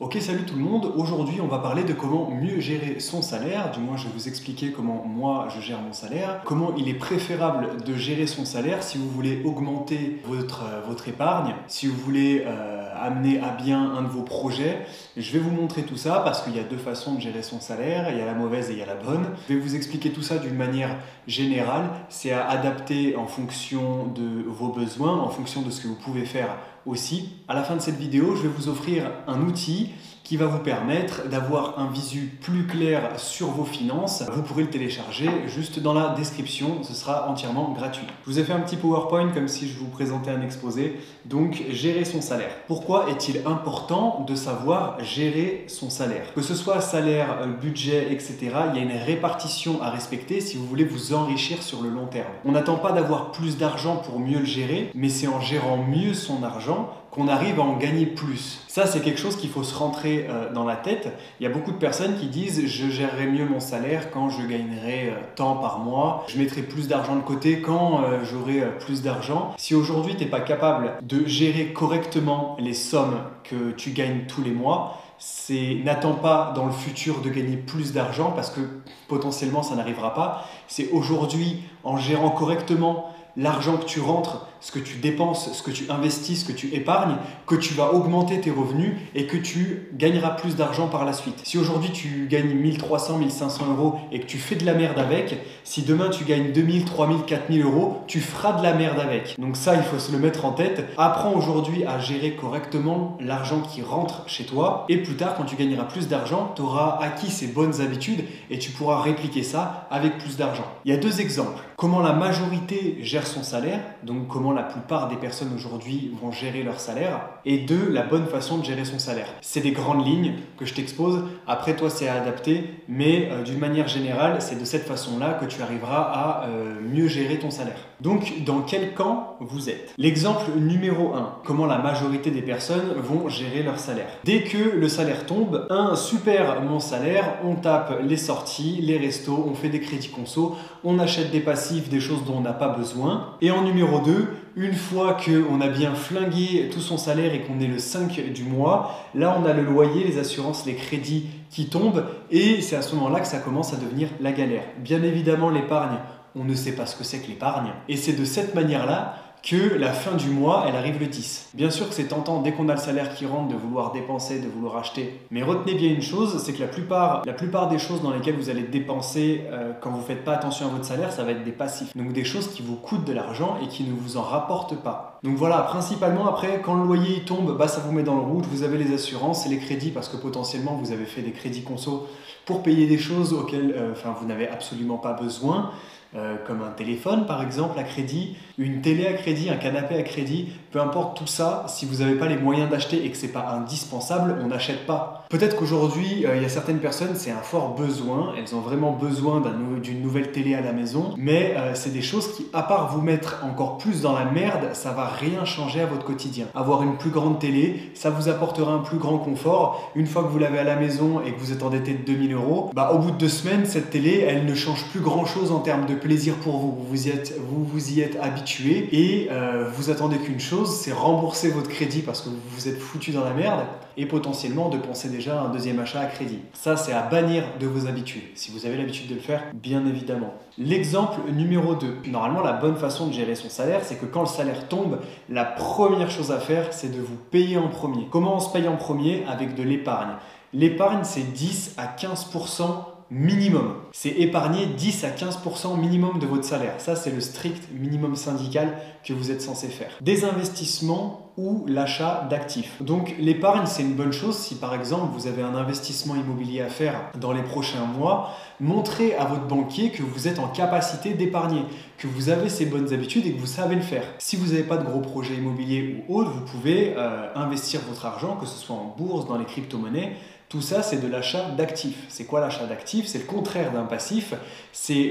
Ok, salut tout le monde. Aujourd'hui, on va parler de comment mieux gérer son salaire. Du moins, je vais vous expliquer comment moi je gère mon salaire. Comment il est préférable de gérer son salaire si vous voulez augmenter votre épargne, si vous voulez amener à bien un de vos projets. Je vais vous montrer tout ça parce qu'il y a deux façons de gérer son salaire. Il y a la mauvaise et il y a la bonne. Je vais vous expliquer tout ça d'une manière générale. C'est à adapter en fonction de vos besoins, en fonction de ce que vous pouvez faire aussi. À la fin de cette vidéo, je vais vous offrir un outil qui va vous permettre d'avoir un visu plus clair sur vos finances. Vous pourrez le télécharger juste dans la description, ce sera entièrement gratuit. Je vous ai fait un petit PowerPoint comme si je vous présentais un exposé. Donc, gérer son salaire. Pourquoi est-il important de savoir gérer son salaire? Que ce soit salaire, budget, etc., il y a une répartition à respecter si vous voulez vous enrichir sur le long terme. On n'attend pas d'avoir plus d'argent pour mieux le gérer, mais c'est en gérant mieux son argent qu'on arrive à en gagner plus. Ça, c'est quelque chose qu'il faut se rentrer dans la tête. Il y a beaucoup de personnes qui disent « je gérerai mieux mon salaire quand je gagnerai tant par mois, je mettrai plus d'argent de côté quand j'aurai plus d'argent ». Si aujourd'hui, tu n'es pas capable de gérer correctement les sommes que tu gagnes tous les mois, n'attends pas dans le futur de gagner plus d'argent parce que potentiellement, ça n'arrivera pas. C'est aujourd'hui, en gérant correctement l'argent que tu rentres, ce que tu dépenses, ce que tu investis, ce que tu épargnes, que tu vas augmenter tes revenus et que tu gagneras plus d'argent par la suite. Si aujourd'hui tu gagnes 1300, 1500 euros et que tu fais de la merde avec, si demain tu gagnes 2000, 3000, 4000 euros, tu feras de la merde avec. Donc ça, il faut se le mettre en tête. Apprends aujourd'hui à gérer correctement l'argent qui rentre chez toi et plus tard, quand tu gagneras plus d'argent, tu auras acquis ces bonnes habitudes et tu pourras répliquer ça avec plus d'argent. Il y a deux exemples. Comment la majorité gère son salaire, donc comment la plupart des personnes aujourd'hui vont gérer leur salaire, et deux, la bonne façon de gérer son salaire. C'est des grandes lignes que je t'expose, après toi c'est à adapter, mais d'une manière générale, c'est de cette façon-là que tu arriveras à mieux gérer ton salaire. Donc, dans quel camp vous êtes? L'exemple numéro 1, comment la majorité des personnes vont gérer leur salaire. Dès que le salaire tombe, super mon salaire, on tape les sorties, les restos, on fait des crédits conso, on achète des passifs, des choses dont on n'a pas besoin. Et en numéro 2, une fois qu'on a bien flingué tout son salaire et qu'on est le 5 du mois, là on a le loyer, les assurances, les crédits qui tombent et c'est à ce moment-là que ça commence à devenir la galère. Bien évidemment, l'épargne, on ne sait pas ce que c'est que l'épargne et c'est de cette manière-là que la fin du mois, elle arrive le 10. Bien sûr que c'est tentant, dès qu'on a le salaire qui rentre, de vouloir dépenser, de vouloir acheter. Mais retenez bien une chose, c'est que la plupart des choses dans lesquelles vous allez dépenser quand vous ne faites pas attention à votre salaire, ça va être des passifs. Donc des choses qui vous coûtent de l'argent et qui ne vous en rapportent pas. Donc voilà, principalement après, quand le loyer tombe, ça vous met dans le rouge, vous avez les assurances et les crédits parce que potentiellement vous avez fait des crédits conso pour payer des choses auxquelles vous n'avez absolument pas besoin. Comme un téléphone par exemple à crédit, une télé à crédit, un canapé à crédit, peu importe tout ça, si vous n'avez pas les moyens d'acheter et que ce n'est pas indispensable, on n'achète pas. Peut-être qu'aujourd'hui, il y a certaines personnes, c'est un fort besoin, elles ont vraiment besoin d'une nouvelle télé à la maison, mais c'est des choses qui, à part vous mettre encore plus dans la merde, ça va rien changer à votre quotidien. Avoir une plus grande télé, ça vous apportera un plus grand confort. Une fois que vous l'avez à la maison et que vous êtes endetté de 2000 euros, au bout de 2 semaines, cette télé, elle ne change plus grand chose en termes de plaisir pour vous. Vous y êtes habitué et vous attendez qu'une chose, c'est rembourser votre crédit parce que vous vous êtes foutu dans la merde et potentiellement de penser déjà à un deuxième achat à crédit. Ça, c'est à bannir de vos habitudes. Si vous avez l'habitude de le faire, bien évidemment. L'exemple numéro 2. Normalement, la bonne façon de gérer son salaire, c'est que quand le salaire tombe, la première chose à faire, c'est de vous payer en premier. Comment on se paye en premier? Avec de l'épargne. L'épargne, c'est 10 à 15% minimum. C'est épargner 10 à 15% minimum de votre salaire. Ça, c'est le strict minimum syndical que vous êtes censé faire. Des investissements ou l'achat d'actifs. Donc, l'épargne, c'est une bonne chose. Si par exemple, vous avez un investissement immobilier à faire dans les prochains mois, montrez à votre banquier que vous êtes en capacité d'épargner, que vous avez ces bonnes habitudes et que vous savez le faire. Si vous n'avez pas de gros projets immobiliers ou autres, vous pouvez investir votre argent, que ce soit en bourse, dans les crypto-monnaies. Tout ça, c'est de l'achat d'actifs. C'est quoi l'achat d'actifs? C'est le contraire d'un passif.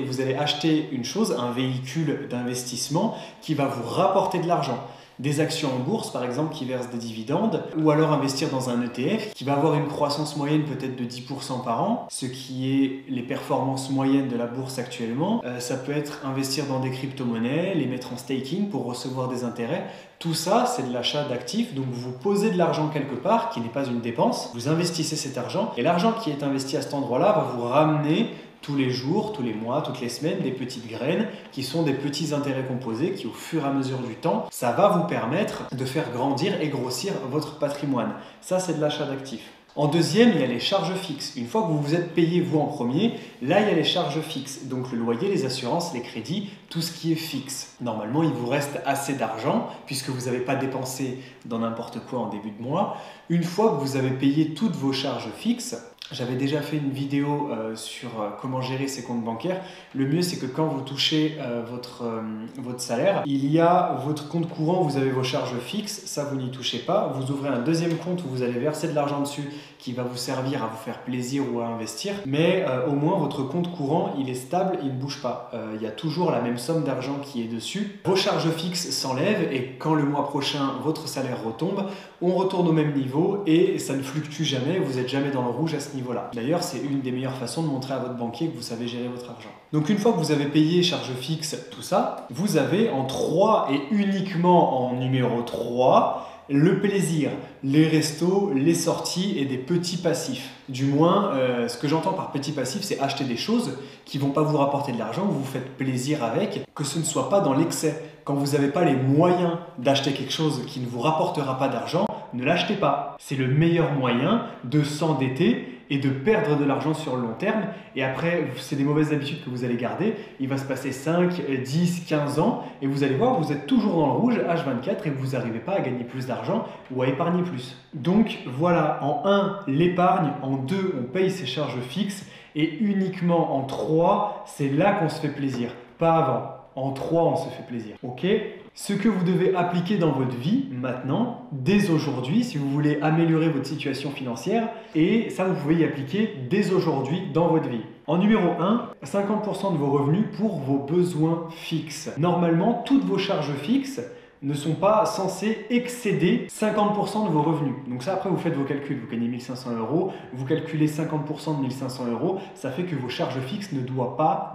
Vous allez acheter une chose, un véhicule d'investissement qui va vous rapporter de l'argent. des actions en bourse par exemple qui versent des dividendes, ou alors investir dans un ETF qui va avoir une croissance moyenne peut-être de 10% par an, ce qui est les performances moyennes de la bourse actuellement. Ça peut être investir dans des crypto-monnaies, les mettre en staking pour recevoir des intérêts. Tout ça, c'est de l'achat d'actifs, donc vous posez de l'argent quelque part qui n'est pas une dépense, vous investissez cet argent et l'argent qui est investi à cet endroit-là va vous ramener tous les jours, tous les mois, toutes les semaines, des petites graines qui sont des petits intérêts composés qui, au fur et à mesure du temps, ça va vous permettre de faire grandir et grossir votre patrimoine. Ça, c'est de l'achat d'actifs. En deuxième, il y a les charges fixes. Une fois que vous vous êtes payé, vous en premier, là, il y a les charges fixes. Donc le loyer, les assurances, les crédits, tout ce qui est fixe. Normalement, il vous reste assez d'argent puisque vous n'avez pas dépensé dans n'importe quoi en début de mois. Une fois que vous avez payé toutes vos charges fixes, j'avais déjà fait une vidéo sur comment gérer ses comptes bancaires. Le mieux, c'est que quand vous touchez votre salaire, il y a votre compte courant, vous avez vos charges fixes, ça vous n'y touchez pas. Vous ouvrez un deuxième compte où vous allez verser de l'argent dessus qui va vous servir à vous faire plaisir ou à investir. Mais au moins, votre compte courant, il est stable, il ne bouge pas. Il y a toujours la même somme d'argent qui est dessus. Vos charges fixes s'enlèvent et quand le mois prochain, votre salaire retombe, on retourne au même niveau et ça ne fluctue jamais, vous n'êtes jamais dans le rouge à ce niveau-là. D'ailleurs, c'est une des meilleures façons de montrer à votre banquier que vous savez gérer votre argent. Donc une fois que vous avez payé charges fixes, tout ça, vous avez en 3 et uniquement en numéro 3, le plaisir, les restos, les sorties et des petits passifs. Du moins, ce que j'entends par petits passifs, c'est acheter des choses qui ne vont pas vous rapporter de l'argent, vous vous faites plaisir avec, que ce ne soit pas dans l'excès. Quand vous n'avez pas les moyens d'acheter quelque chose qui ne vous rapportera pas d'argent, ne l'achetez pas. C'est le meilleur moyen de s'endetter et de perdre de l'argent sur le long terme. Et après, c'est des mauvaises habitudes que vous allez garder. Il va se passer 5, 10, 15 ans et vous allez voir, vous êtes toujours dans le rouge H24 et vous n'arrivez pas à gagner plus d'argent ou à épargner plus. Donc voilà, en 1, l'épargne, en 2, on paye ses charges fixes et uniquement en 3, c'est là qu'on se fait plaisir, pas avant. En 3, on se fait plaisir. Ok ? Ce que vous devez appliquer dans votre vie maintenant, dès aujourd'hui, si vous voulez améliorer votre situation financière, et ça, vous pouvez y appliquer dès aujourd'hui dans votre vie. En numéro 1, 50% de vos revenus pour vos besoins fixes. Normalement, toutes vos charges fixes ne sont pas censés excéder 50% de vos revenus. Donc ça, après, vous faites vos calculs. Vous gagnez 1 500 €, vous calculez 50% de 1 500 €, ça fait que vos charges fixes ne doivent pas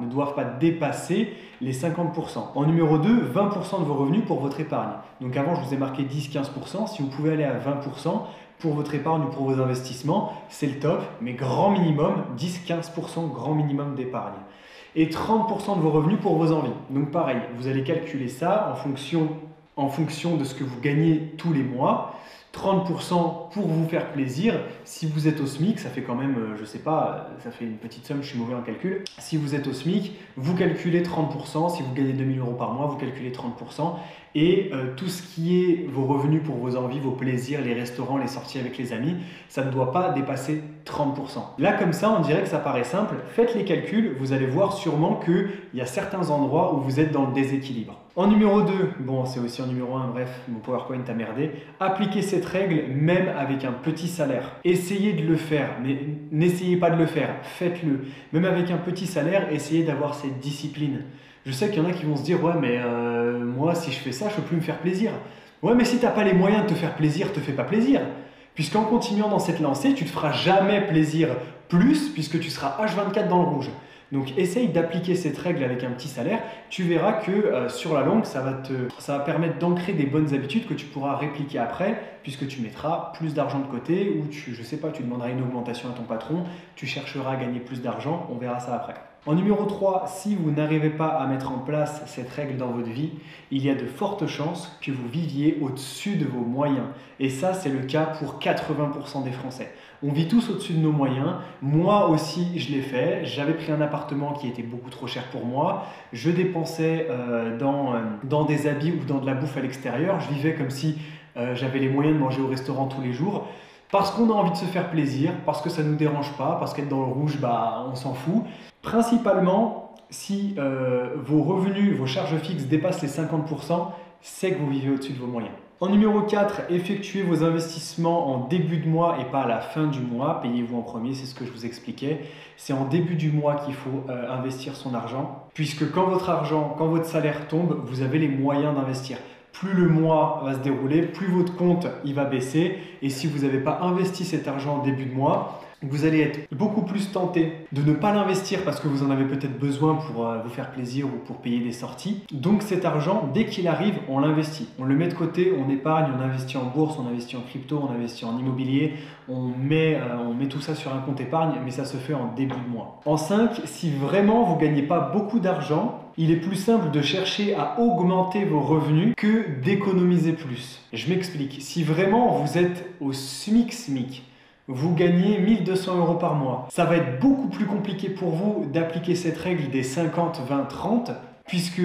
dépasser les 50%. En numéro 2, 20% de vos revenus pour votre épargne. Donc avant, je vous ai marqué 10-15%. Si vous pouvez aller à 20% pour votre épargne ou pour vos investissements, c'est le top, mais grand minimum, 10-15% grand minimum d'épargne. Et 30% de vos revenus pour vos envies. Donc pareil, vous allez calculer ça en fonction de ce que vous gagnez tous les mois. 30% pour vous faire plaisir. Si vous êtes au SMIC, ça fait quand même, je sais pas, ça fait une petite somme, je suis mauvais en calcul. Si vous êtes au SMIC, vous calculez 30%. Si vous gagnez 2 000 € par mois, vous calculez 30%. Et tout ce qui est vos revenus pour vos envies, vos plaisirs, les restaurants, les sorties avec les amis, ça ne doit pas dépasser 30%. Là, comme ça, on dirait que ça paraît simple. Faites les calculs, vous allez voir sûrement qu'il y a certains endroits où vous êtes dans le déséquilibre. En numéro 2, bon, c'est aussi en numéro 1, bref, mon PowerPoint a merdé. Appliquez cette règle même avec un petit salaire. Essayez de le faire, mais n'essayez pas de le faire, faites-le. Même avec un petit salaire, essayez d'avoir cette discipline. Je sais qu'il y en a qui vont se dire « Ouais, mais moi, si je fais ça, je ne peux plus me faire plaisir. » Ouais, mais si tu n'as pas les moyens de te faire plaisir, te fais pas plaisir. Puisqu'en continuant dans cette lancée, tu ne te feras jamais plaisir plus puisque tu seras H24 dans le rouge. Donc, essaye d'appliquer cette règle avec un petit salaire. Tu verras que sur la longue, ça va permettre d'ancrer des bonnes habitudes que tu pourras répliquer après puisque tu mettras plus d'argent de côté ou je sais pas, tu demanderas une augmentation à ton patron, tu chercheras à gagner plus d'argent, on verra ça après. En numéro 3, si vous n'arrivez pas à mettre en place cette règle dans votre vie, il y a de fortes chances que vous viviez au-dessus de vos moyens. Et ça, c'est le cas pour 80% des Français. On vit tous au-dessus de nos moyens. Moi aussi, je l'ai fait. J'avais pris un appartement qui était beaucoup trop cher pour moi. Je dépensais dans des habits ou dans de la bouffe à l'extérieur. Je vivais comme si j'avais les moyens de manger au restaurant tous les jours. Parce qu'on a envie de se faire plaisir, parce que ça ne nous dérange pas, parce qu'être dans le rouge, bah, on s'en fout. Principalement, si vos revenus, vos charges fixes dépassent les 50%, c'est que vous vivez au-dessus de vos moyens. En numéro 4, effectuez vos investissements en début de mois et pas à la fin du mois. Payez-vous en premier, c'est ce que je vous expliquais. C'est en début du mois qu'il faut investir son argent. Puisque quand votre salaire tombe, vous avez les moyens d'investir. plus le mois va se dérouler, plus votre compte il va baisser. Et si vous n'avez pas investi cet argent en début de mois, vous allez être beaucoup plus tenté de ne pas l'investir parce que vous en avez peut-être besoin pour vous faire plaisir ou pour payer des sorties. Donc cet argent, dès qu'il arrive, on l'investit. On le met de côté, on épargne, on investit en bourse, on investit en crypto, on investit en immobilier, on met tout ça sur un compte épargne, mais ça se fait en début de mois. En 5, si vraiment vous ne gagnez pas beaucoup d'argent, il est plus simple de chercher à augmenter vos revenus que d'économiser plus. Je m'explique. Si vraiment vous êtes au SMIC, vous gagnez 1 200 € par mois, ça va être beaucoup plus compliqué pour vous d'appliquer cette règle des 50, 20, 30, puisque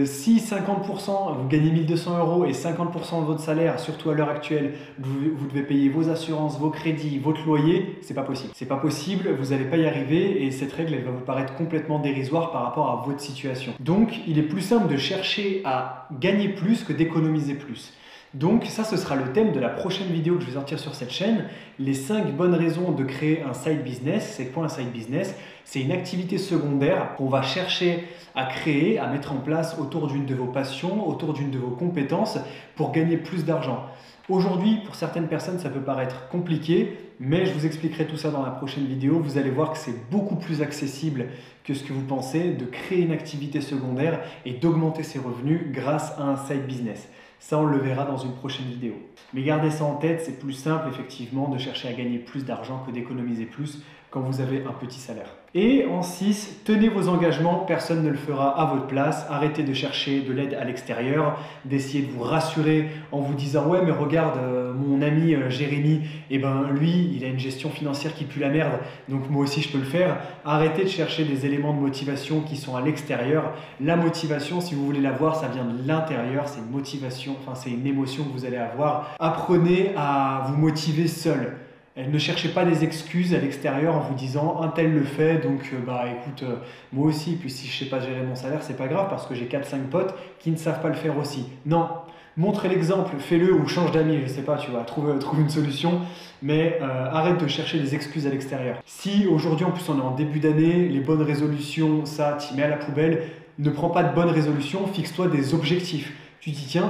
si 50% vous gagnez 1 200 € et 50% de votre salaire, surtout à l'heure actuelle, vous devez payer vos assurances, vos crédits, votre loyer, c'est pas possible. C'est pas possible, vous n'allez pas y arriver et cette règle elle va vous paraître complètement dérisoire par rapport à votre situation. Donc il est plus simple de chercher à gagner plus que d'économiser plus. Donc ça, ce sera le thème de la prochaine vidéo que je vais sortir sur cette chaîne. Les 5 bonnes raisons de créer un side business. C'est quoi un side business? C'est une activité secondaire qu'on va chercher à créer, à mettre en place autour d'une de vos passions, autour d'une de vos compétences pour gagner plus d'argent. Aujourd'hui, pour certaines personnes, ça peut paraître compliqué, mais je vous expliquerai tout ça dans la prochaine vidéo. Vous allez voir que c'est beaucoup plus accessible que ce que vous pensez de créer une activité secondaire et d'augmenter ses revenus grâce à un side business. Ça, on le verra dans une prochaine vidéo. Mais gardez ça en tête, c'est plus simple effectivement de chercher à gagner plus d'argent que d'économiser plus quand vous avez un petit salaire. Et en 6, tenez vos engagements, personne ne le fera à votre place. Arrêtez de chercher de l'aide à l'extérieur, d'essayer de vous rassurer en vous disant « Ouais, mais regarde, mon ami Jérémy, lui, il a une gestion financière qui pue la merde, donc moi aussi je peux le faire. » Arrêtez de chercher des éléments de motivation qui sont à l'extérieur. La motivation, si vous voulez l'avoir, ça vient de l'intérieur, c'est une motivation, c'est une émotion que vous allez avoir. Apprenez à vous motiver seul. Ne cherchez pas des excuses à l'extérieur en vous disant un tel le fait, donc écoute, moi aussi, puis si je ne sais pas gérer mon salaire, c'est pas grave parce que j'ai 4-5 potes qui ne savent pas le faire aussi. Non, montre l'exemple, fais-le ou change d'amis, je ne sais pas, tu vois, trouve une solution, mais arrête de chercher des excuses à l'extérieur. Si aujourd'hui, en plus on est en début d'année, les bonnes résolutions, ça, tu mets à la poubelle, ne prends pas de bonnes résolutions, fixe-toi des objectifs. Tu dis tiens,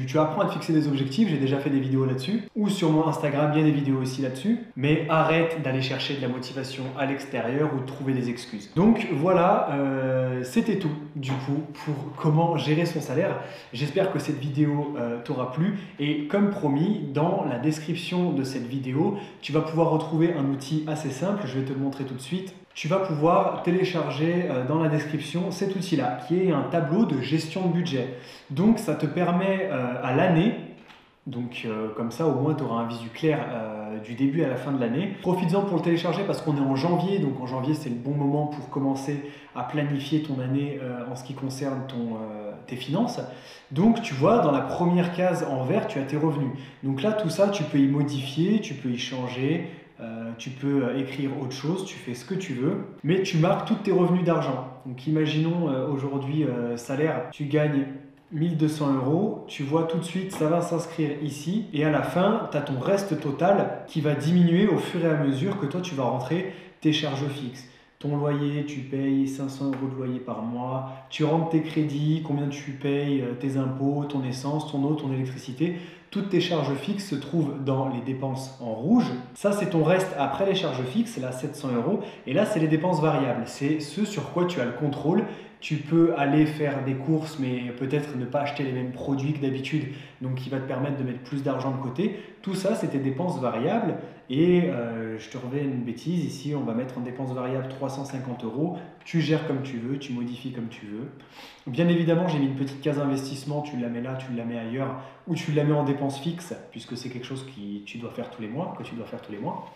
tu apprends à te fixer des objectifs, j'ai déjà fait des vidéos là-dessus, ou sur mon Instagram, il y a des vidéos aussi là-dessus, mais arrête d'aller chercher de la motivation à l'extérieur ou de trouver des excuses. Donc voilà, c'était tout du coup pour comment gérer son salaire. J'espère que cette vidéo t'aura plu et comme promis, dans la description de cette vidéo, tu vas pouvoir retrouver un outil assez simple, je vais te le montrer tout de suite. Tu vas pouvoir télécharger dans la description cet outil-là, qui est un tableau de gestion de budget. Donc ça te permet à l'année, comme ça au moins tu auras un visu clair du début à la fin de l'année. Profites-en pour le télécharger parce qu'on est en janvier, donc en janvier c'est le bon moment pour commencer à planifier ton année en ce qui concerne tes finances. Donc tu vois, dans la première case en vert, tu as tes revenus. Donc là tout ça, tu peux y modifier, tu peux y changer. Tu peux écrire autre chose, tu fais ce que tu veux, mais tu marques tous tes revenus d'argent. Donc imaginons aujourd'hui salaire, tu gagnes 1 200 €, tu vois tout de suite ça va s'inscrire ici et à la fin tu as ton reste total qui va diminuer au fur et à mesure que toi tu vas rentrer tes charges fixes. Ton loyer, tu payes 500 € de loyer par mois, tu rentres tes crédits, combien tu payes, tes impôts, ton essence, ton eau, ton électricité. Toutes tes charges fixes se trouvent dans les dépenses en rouge. Ça, c'est ton reste après les charges fixes, là 700 €. Et là, c'est les dépenses variables. C'est ce sur quoi tu as le contrôle. Tu peux aller faire des courses, mais peut-être ne pas acheter les mêmes produits que d'habitude, donc qui va te permettre de mettre plus d'argent de côté. Tout ça, c'est tes dépenses variables. Et je te remets une bêtise, ici, on va mettre en dépenses variables 350 €. Tu gères comme tu veux, tu modifies comme tu veux. Bien évidemment, j'ai mis une petite case investissement, tu la mets là, tu la mets ailleurs, ou tu la mets en dépenses fixes, puisque c'est quelque chose que tu dois faire tous les mois.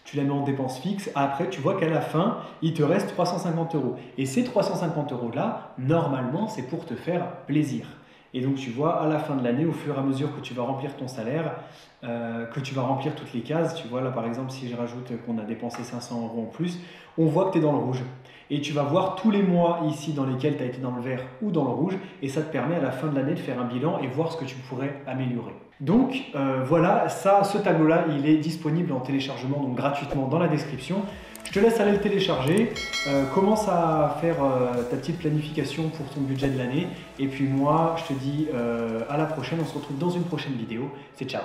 Tu la mets en dépenses fixes. Après, tu vois qu'à la fin, il te reste 350 €. Et ces 350 € là, normalement, c'est pour te faire plaisir. Et donc, tu vois, à la fin de l'année, au fur et à mesure que tu vas remplir ton salaire, que tu vas remplir toutes les cases, tu vois, là, par exemple, si je rajoute qu'on a dépensé 500 € en plus, on voit que tu es dans le rouge. Et tu vas voir tous les mois ici dans lesquels tu as été dans le vert ou dans le rouge, et ça te permet à la fin de l'année de faire un bilan et voir ce que tu pourrais améliorer. Donc voilà, ce tableau-là, il est disponible en téléchargement, donc gratuitement dans la description. Je te laisse aller le télécharger, commence à faire ta petite planification pour ton budget de l'année. Et puis moi, je te dis à la prochaine, on se retrouve dans une prochaine vidéo. C'est ciao!